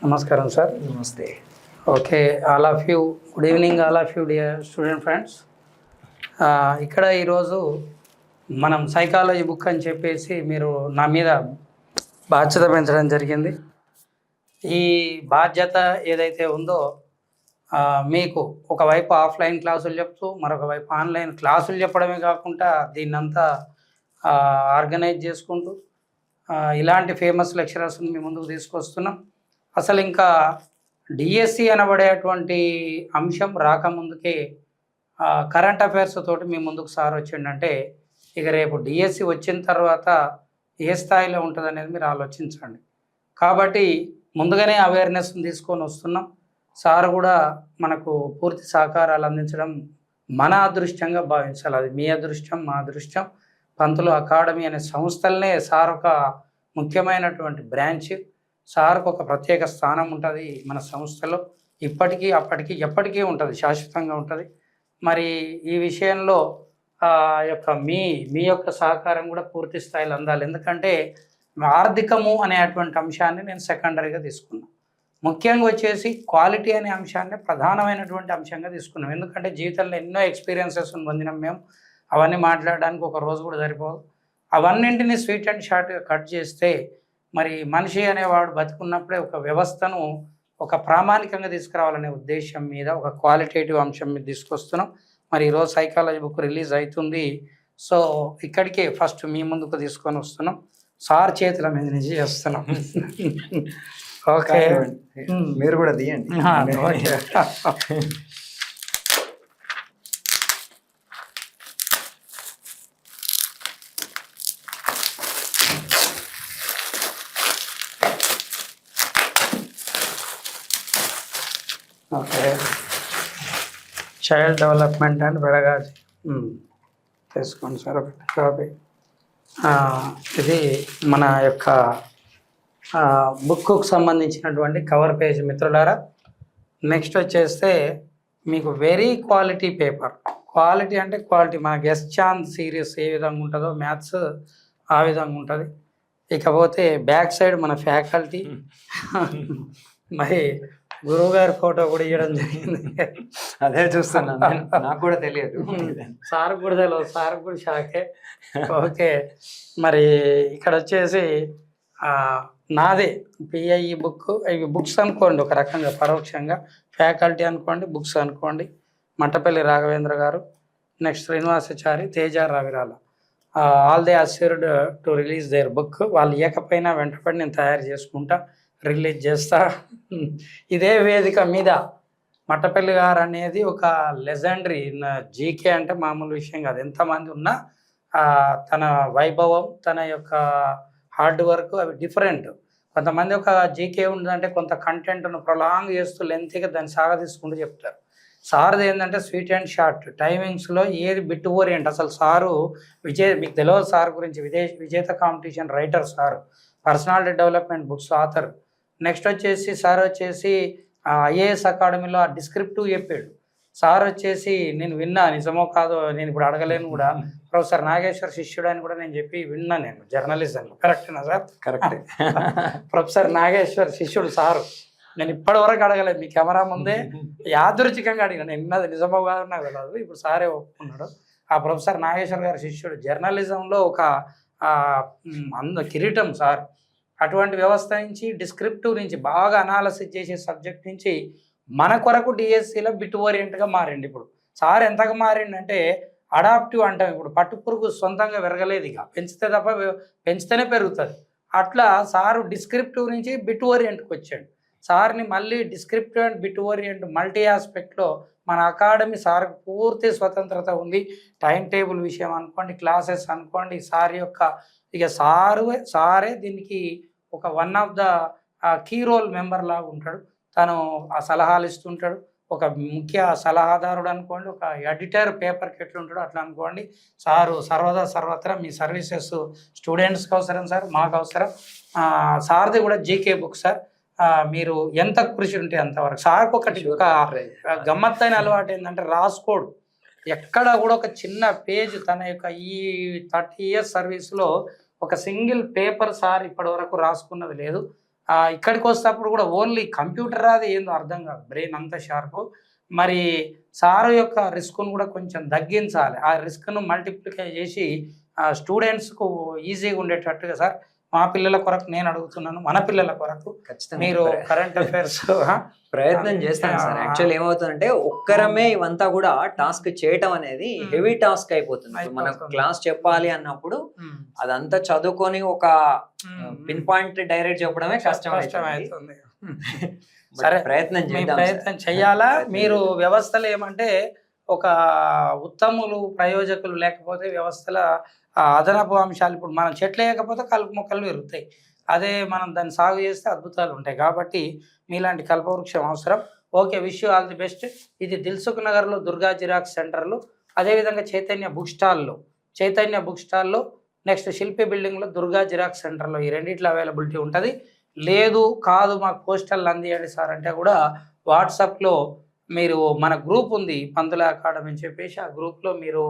నమస్కారం సార్. నమస్తే. Okay, all of you, good evening all of you dear student friends. ఇక్కడ ఈరోజు మనం సైకాలజీ బుక్ అని చెప్పేసి మీరు నా మీద బాధ్యత పెంచడం జరిగింది. ఈ బాధ్యత ఏదైతే ఉందో మీకు ఒకవైపు ఆఫ్లైన్ క్లాసులు చెప్తూ మరొక వైపు ఆన్లైన్ క్లాసులు చెప్పడమే కాకుండా దీన్నంతా ఆర్గనైజ్ చేసుకుంటూ ఇలాంటి ఫేమస్ లెక్చరర్స్ని మీ ముందుకు తీసుకొస్తున్నాం. అసలు ఇంకా డిఎస్సి అనబడేటువంటి అంశం రాకముందుకే కరెంట్ అఫైర్స్ తోటి మీ ముందుకు సార్ వచ్చిండంటే ఇక రేపు డిఎస్సి వచ్చిన తర్వాత ఏ స్థాయిలో ఉంటుంది అనేది మీరు ఆలోచించండి. కాబట్టి ముందుగానే అవేర్నెస్ని తీసుకొని వస్తున్నాం. సార్ కూడా మనకు పూర్తి సహకారాలు అందించడం మన అదృష్టంగా భావించాలి. అది మీ అదృష్టం, మా అదృష్టం. పంతులు అకాడమీ అనే సంస్థలనే సార్ ఒక ముఖ్యమైనటువంటి బ్రాంచ్. సార్కు ఒక ప్రత్యేక స్థానం ఉంటుంది మన సంస్థలో. ఇప్పటికీ అప్పటికీ ఎప్పటికీ ఉంటుంది, శాశ్వతంగా ఉంటుంది. మరి ఈ విషయంలో మీ యొక్క సహకారం కూడా పూర్తి స్థాయిలో అందాలి. ఎందుకంటే ఆర్థికము అనేటువంటి అంశాన్ని నేను సెకండరీగా తీసుకున్నాను. ముఖ్యంగా వచ్చేసి క్వాలిటీ అనే అంశాన్ని ప్రధానమైనటువంటి అంశంగా తీసుకున్నాం. ఎందుకంటే జీవితంలో ఎన్నో ఎక్స్పీరియన్సెస్ పొందినాం మేము. అవన్నీ మాట్లాడడానికి ఒక రోజు కూడా సరిపోదు. అవన్నింటినీ స్వీట్ అండ్ షార్ట్గా కట్ చేస్తే మరి మనిషి అనేవాడు బతుకున్నప్పుడే ఒక వ్యవస్థను ఒక ప్రామాణికంగా తీసుకురావాలనే ఉద్దేశం మీద ఒక క్వాలిటేటివ్ అంశం మీద తీసుకొస్తున్నాం. మరి ఈరోజు సైకాలజీ బుక్ రిలీజ్ అవుతుంది. సో ఇక్కడికే ఫస్ట్ మీ ముందుకు తీసుకొని వస్తున్నాం. సార్ చేతుల మీద నుంచి చేస్తున్నాం. ఓకే, మీరు కూడా తీయండి. Okay, child development and pedagogy తీసుకోండి సార్ ఒకటి కాపీ. ఇది మన యొక్క బుక్కు సంబంధించినటువంటి కవర్ పేజ్ మిత్రులారా. నెక్స్ట్ వచ్చేస్తే మీకు వెరీ క్వాలిటీ పేపర్. క్వాలిటీ అంటే క్వాలిటీ. మనకి ఎస్చాన్ సిరీస్ ఏ విధంగా ఉంటుందో మ్యాథ్స్ ఆ విధంగా ఉంటుంది. ఇకపోతే బ్యాక్ సైడ్ మన ఫ్యాకల్టీ మరి గురువు గారి ఫోటో కూడా ఇవ్వడం జరిగింది. అదే చూస్తున్నాను, నాకు కూడా తెలియదు. సార్ కూడా తెలియదు, సార్ కూడా షాకే. ఓకే, మరి ఇక్కడ వచ్చేసి నాదే పిఐఈ బుక్. ఇవి బుక్స్ అనుకోండి, ఒక రకంగా పరోక్షంగా. ఫ్యాకల్టీ అనుకోండి, బుక్స్ అనుకోండి. Mattapalli Raghavendra garu, next Srinivasachari, Teja Ravirala. All they assured to release their book. వాళ్ళు ఇవ్వకపోయినా వెంటపడి నేను తయారు చేసుకుంటా, రిలీజ్ చేస్తా. ఇదే వేదిక మీద మట్టపల్లి గారు అనేది ఒక లెజెండరీ. జీకే అంటే మామూలు విషయం కాదు. ఎంతమంది ఉన్నా తన వైభవం, తన యొక్క హార్డ్ వర్క్ అవి డిఫరెంట్. కొంతమంది ఒక జీకే ఉందంటే కొంత కంటెంట్ను ప్రొలాంగ్ చేస్తూ లెంతీగా దాన్ని సాగదీసుకుంటూ చెప్తారు. సార్ది ఏంటంటే స్వీట్ అండ్ షార్ట్ టైమింగ్స్లో ఏది బిట్ ఓరియంట్. అసలు సారు మీకు తెలియదు సార్ గురించి. Vijetha competition writer sir, personality development books author. Next వచ్చేసి సార్ వచ్చేసి ఐఏఎస్ అకాడమీలో డిస్క్రిప్టివ్ చెప్పాడు. సార్ వచ్చేసి నేను విన్నా, నిజమో కాదో నేను ఇప్పుడు అడగలేను కూడా, ప్రొఫెసర్ నాగేశ్వర్ శిష్యుడు అని కూడా నేను చెప్పి విన్నా. నేను జర్నలిజంలో కరెక్టేనా సార్? కరెక్ట్. ప్రొఫెసర్ నాగేశ్వర్ శిష్యుడు సారు. నేను ఇప్పటి వరకు అడగలేదు, మీ కెమెరా ముందే యాదృచ్ఛికంగా అడిగాను. నేను విన్నది నిజమో కాదో నాకు తెలియదు, ఇప్పుడు సారే ఒప్పుకున్నాడు. ఆ ప్రొఫెసర్ నాగేశ్వర్ గారి శిష్యుడు, జర్నలిజంలో ఒక కిరీటం సార్. అటువంటి వ్యవస్థ నుంచి, డిస్క్రిప్టివ్ నుంచి, బాగా అనాలసిస్ చేసే సబ్జెక్ట్ నుంచి మన కొరకు డిఎస్సిలో బిట్ ఓరియంట్గా మారిండు. ఇప్పుడు సార్ ఎంతగా మారిండంటే అడాప్టివ్ అంటాం. ఇప్పుడు పట్టుపురుగు సొంతంగా పెరగలేదు, ఇక పెంచితే తప్ప పెంచితేనే పెరుగుతుంది. అట్లా సారు డిస్క్రిప్టివ్ నుంచి బిట్ ఓరియంట్కి వచ్చాడు. సార్ని మళ్ళీ descriptive and bit orient multi ఆస్పెక్ట్లో మన అకాడమీ సార్కి పూర్తి స్వతంత్రత ఉంది. టైం టేబుల్ విషయం అనుకోండి, క్లాసెస్ అనుకోండి, సార్ యొక్క ఇక సారే దీనికి ఒక one of the key role member లాగా ఉంటాడు. తను ఆ సలహాలు ఇస్తుంటాడు. ఒక ముఖ్య సలహాదారుడు అనుకోండి, ఒక ఎడిటర్ పేపర్కి ఎట్లా ఉంటాడో అట్లా అనుకోండి. సారు సర్వత్రా మీ సర్వీసెస్ స్టూడెంట్స్కి అవసరం సార్, మాకు అవసరం. సార్ది కూడా జీకే బుక్ సార్. మీరు ఎంత కృషి ఉంటే అంతవరకు. సార్కి ఒకటి ఒక గమ్మత్తైన అలవాటు ఏంటంటే రాసుకోడు. ఎక్కడ కూడా ఒక చిన్న పేజ్ తన యొక్క ఈ 30 years సర్వీస్లో ఒక సింగిల్ పేపర్ సార్ ఇప్పటి వరకు రాసుకున్నది లేదు. ఇక్కడికి వస్తేప్పుడు కూడా ఓన్లీ కంప్యూటర్ అది ఏందో అర్థం కాదు, బ్రెయిన్ అంత షార్ప్. మరి సారు యొక్క రిస్క్ను కూడా కొంచెం తగ్గించాలి, ఆ రిస్క్ను మల్టిప్లికై చేసి స్టూడెంట్స్కు ఈజీగా ఉండేటట్టుగా సార్ మా పిల్లల కొరకు నేను అడుగుతున్నాను, మన పిల్లల కొరకు ఖచ్చితంగా మీరు కరెంట్ అఫైర్స్ ప్రయత్నం చేస్తాను సార్. యాక్చువల్ ఏమవుతుందంటే ఒక్కరమే ఇవంతా కూడా టాస్క్ చేయటం అనేది హెవీ టాస్క్ అయిపోతుంది. ఇప్పుడు మనం క్లాస్ చెప్పాలి అన్నప్పుడు అదంతా చదువుకొని ఒక పిన్ పాయింట్ డైరెక్ట్ చెప్పడమే కష్టం అవుతుంది. సరే ప్రయత్నం ప్రయత్నం చేయాలా. మీరు వ్యవస్థలు ఏమంటే ఒక ఉత్తములు ప్రయోజకులు లేకపోతే వ్యవస్థల అదనపు అంశాలు, ఇప్పుడు మనం చెట్లు వేయకపోతే కలుపు మొక్కలు పెరుగుతాయి, అదే మనం దాన్ని సాగు చేస్తే అద్భుతాలు ఉంటాయి. కాబట్టి మీలాంటి కల్పవృక్షం అవసరం. Okay, wish you all the best. ఇది దిల్సుఖ్ నగర్లో దుర్గా జిరాక్స్ సెంటర్లో, అదేవిధంగా చైతన్య బుక్ స్టాల్లో నెక్స్ట్ శిల్పి బిల్డింగ్లో దుర్గా జిరాక్స్ సెంటర్లో ఈ రెండిట్లో అవైలబిలిటీ ఉంటుంది. లేదు కాదు మాకు పోస్టల్ అందియండి సార్ అంటే కూడా వాట్సాప్లో మీరు మన గ్రూప్ ఉంది పంతుల అకాడమీ అని చెప్పేసి, ఆ గ్రూప్లో మీరు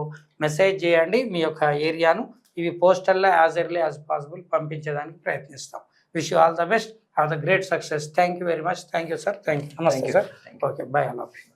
మెసేజ్ చేయండి మీ యొక్క ఏరియాను. ఇవి పోస్టల్లో యాజ్ ఎర్లీ యాజ్ పాసిబుల్ పంపించేదానికి ప్రయత్నిస్తాం. Wish you all the best, have the great success. Thank you very much. Thank you sir. Thank you. నమస్తే sir. Okay, bye. I love you.